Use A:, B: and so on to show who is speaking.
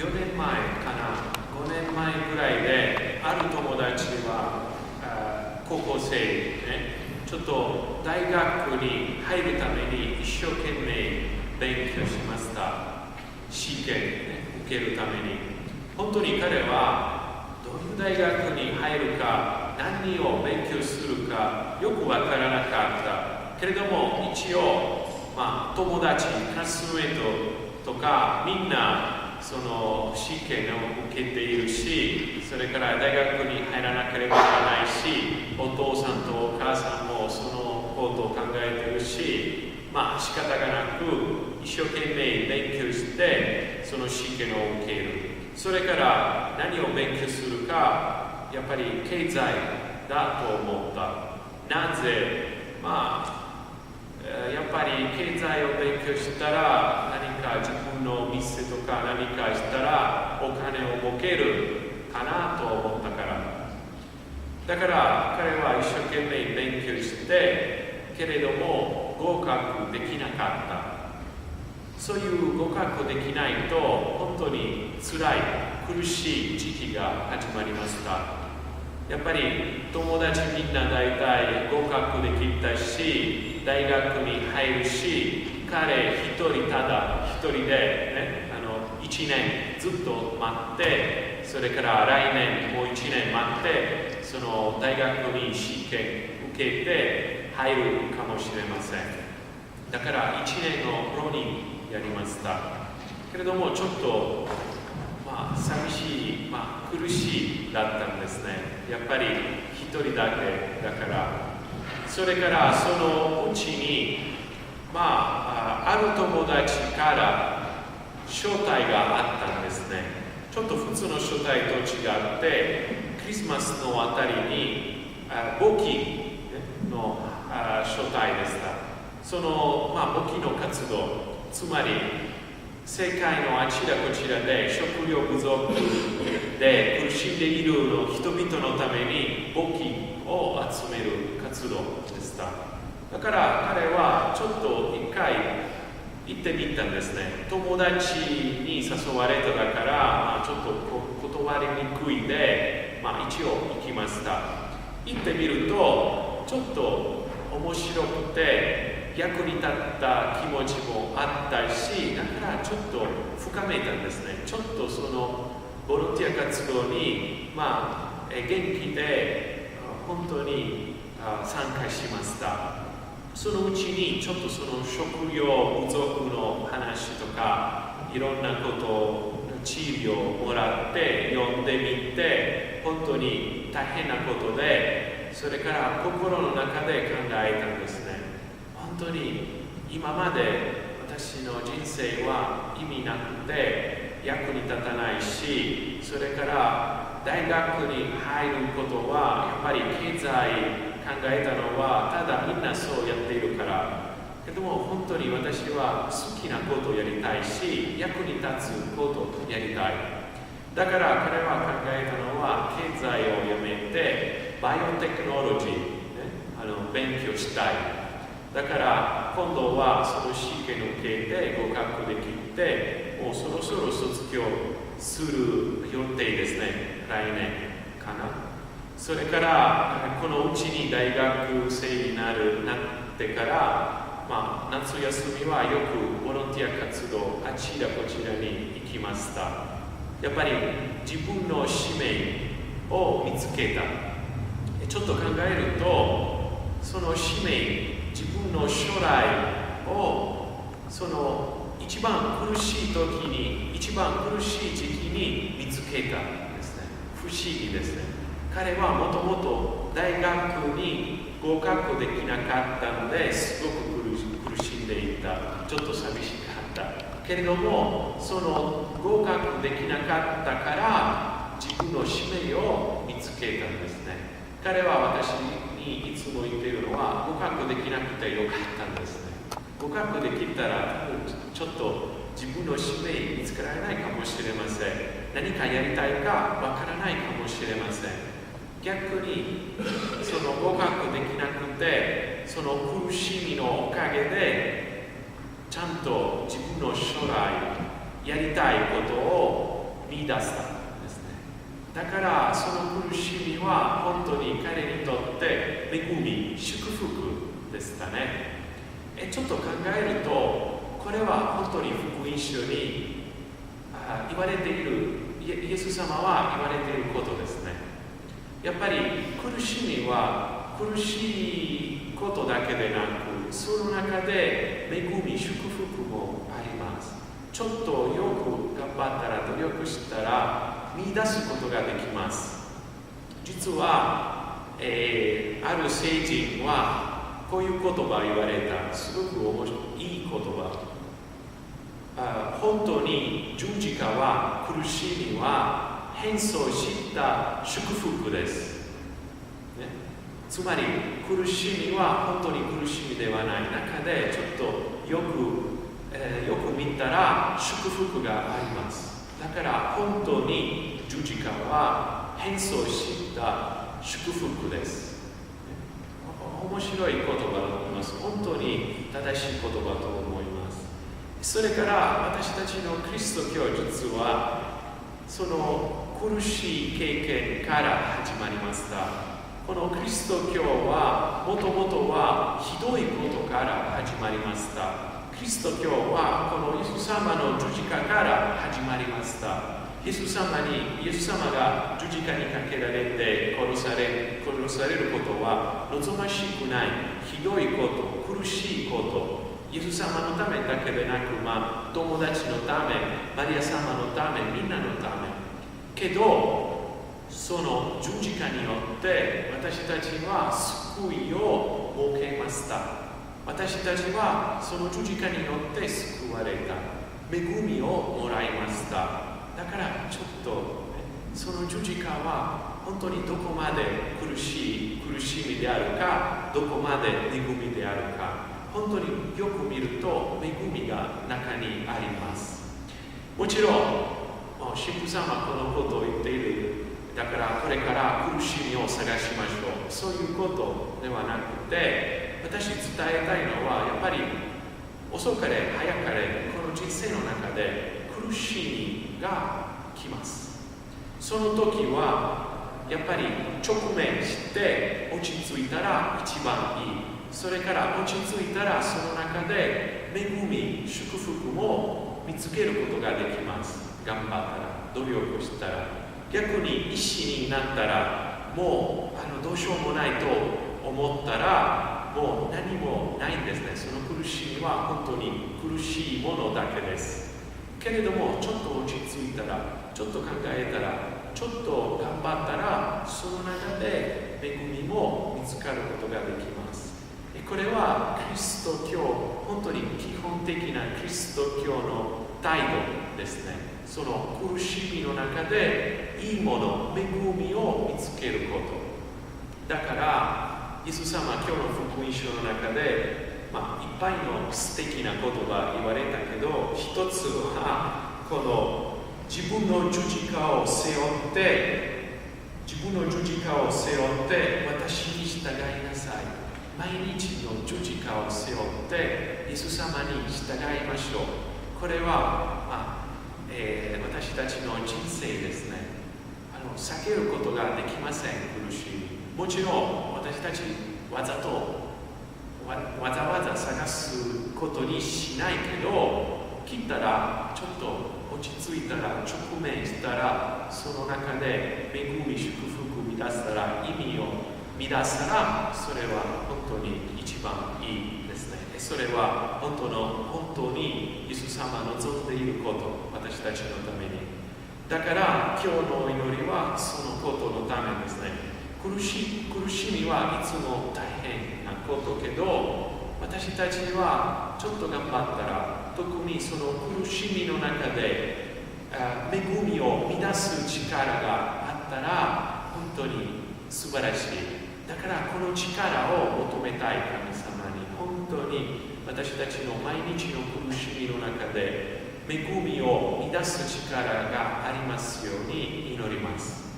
A: 4年前かな、5年前ぐらいで、ある友達は高校生、ちょっと大学に入るために一生懸命勉強しました。試験、受けるために。本当に彼はどういう大学に入るか、何を勉強するかよくわからなかった。けれども一応、友達、クラスメートとかみんなその試験を受けているし、それから大学に入らなければならないし、お父さんとお母さんもそのことを考えているし、仕方がなく一生懸命勉強してその試験を受ける。それから何を勉強するか、やっぱり経済だと思った。なぜやっぱり経済を勉強したら何か自分の店とか何かしたらお金を儲けるかなと思ったから。だから彼は一生懸命勉強してけれども合格できなかった。そういう合格できないと本当に辛い苦しい時期が始まりました。やっぱり友達みんな大体合格できたし、大学に入るし、彼一人ただ一人で、1年ずっと待って、それから来年もう1年待って、その大学に試験受けて入るかもしれません。だから1年の浪人やりました。けれどもちょっと寂しい、苦しいだったんですね。やっぱり一人だけだから。それからそのうちに、ある友達から招待があったんですね。ちょっと普通の招待と違って、クリスマスのあたりに簿記の招待でした。その簿記の活動、つまり世界のあちらこちらで食料不足で苦しんでいる人々のために簿記を集める活動でした。だから彼はちょっと一回行ってみたんですね。友達に誘われただから、ちょっと断りにくいで、一応行きました。行ってみるとちょっと面白くて役に立った気持ちもあったし、だからちょっと深めたんですね。ちょっとそのボランティア活動に、元気で本当に参加しました。そのうちにちょっとその食料不足の話とかいろんなことを地位をもらって読んでみて、本当に大変なことで、それから心の中で考えたんですね。本当に今まで私の人生は意味なくて役に立たないし、それから大学に入ることはやっぱり経済考えたのはただみんなそうやっているから。けども本当に私は好きなことをやりたいし、役に立つことをやりたい。だから彼は考えたのは経済をやめてバイオテクノロジー、勉強したい。だから今度はその試験を受けて合格できて、もうそろそろ卒業する予定ですね。来年かな。それからこのうちに大学生になってから、夏休みはよくボランティア活動あちらこちらに行きました。やっぱり自分の使命を見つけた。ちょっと考えるとその使命、自分の将来をその一番苦しい時に、一番苦しい時期に見つけたんですね。不思議ですね。彼はもともと大学に合格できなかったのですごく苦しんでいた。ちょっと寂しかった。けれどもその合格できなかったから自分の使命を見つけたんですね。彼は私にいつも言っているのは、合格できなくてよかったんですね。合格できたらちょっと自分の使命見つからないかもしれません。何かやりたいかわからないかもしれません。逆にその合格できなくて、その苦しみのおかげでちゃんと自分の将来やりたいことを見出したんですね。だからその苦しみは本当に彼にとって恵み、祝福でしたね。ちょっと考えると、これは本当に福音書に言われている、イエス様は言われていることですね。やっぱり苦しみは苦しいことだけでなく、その中で恵み、祝福もあります。ちょっとよく頑張ったら、努力したら見出すことができます。実は、ある聖人はこういう言葉を言われた。すごく面白い、いい言葉。本当に十字架は、苦しみは変装した祝福です、ね。つまり苦しみは本当に苦しみではない中で、ちょっとよく見たら祝福があります。だから本当に十字架は変装した祝福です。面白い言葉だと思います。本当に正しい言葉と思います。それから私たちのキリスト教、実はその苦しい経験から始まりました。このキリスト教はもともとはひどいことから始まりました。キリスト教はこのイエス様の十字架から始まりました。イエス様が十字架にかけられて殺されることは望ましくない、ひどいこと、苦しいこと。イエス様のためだけでなく、友達のため、マリア様のため、みんなのため。けど、その十字架によって私たちは救いを設けました。私たちはその十字架によって救われた。恵みをもらいました。だからちょっとその十字架は本当にどこまで苦しみであるか、どこまで恵みであるか、本当によく見ると恵みが中にあります。もちろん神父さんはこのことを言っている。だからこれから苦しみを探しましょう。そういうことではなくて、私伝えたいのはやっぱり遅かれ早かれこの人生の中で苦しみが来ます。その時はやっぱり直面して落ち着いたら一番いい。それから落ち着いたらその中で恵み、祝福も見つけることができます。頑張ったら、努力したら。逆に一心になったらもうどうしようもないと思ったらもう何もないんですね。その苦しみは本当に苦しいものだけです。けれどもちょっと落ち着いたら、ちょっと考えたら、ちょっと頑張ったら、その中で恵みも見つかることができます。これはキリスト教、本当に基本的なキリスト教の態度ですね。その苦しみの中でいいもの、恵みを見つけること。だから、イエス様、今日の福音書の中で、いっぱいの素敵な言葉言われたけど、一つは、この自分の十字架を背負って、私に従いなさい。毎日の十字架を背負って、イエス様に従いましょう。これは、私たちの人生ですね。避けることができません、苦しみ。もちろん、私たちわざわざ探すことにしないけど、来たら、ちょっと落ち着いたら、直面したら、その中で恵み、祝福を乱したら、意味を乱したら、それは本当に一番いいですね。それは本当にイエス様の望んでいること、私たちのために。だから今日の祈りはそのことのためですね。苦しみはいつも大変なことけど、私たちはちょっと頑張ったら、特にその苦しみの中で恵みを乱す力があったら本当に素晴らしい。だからこの力を求めたい神様に、本当に私たちの毎日の苦しみの中で恵みを乱す力がありますように祈ります。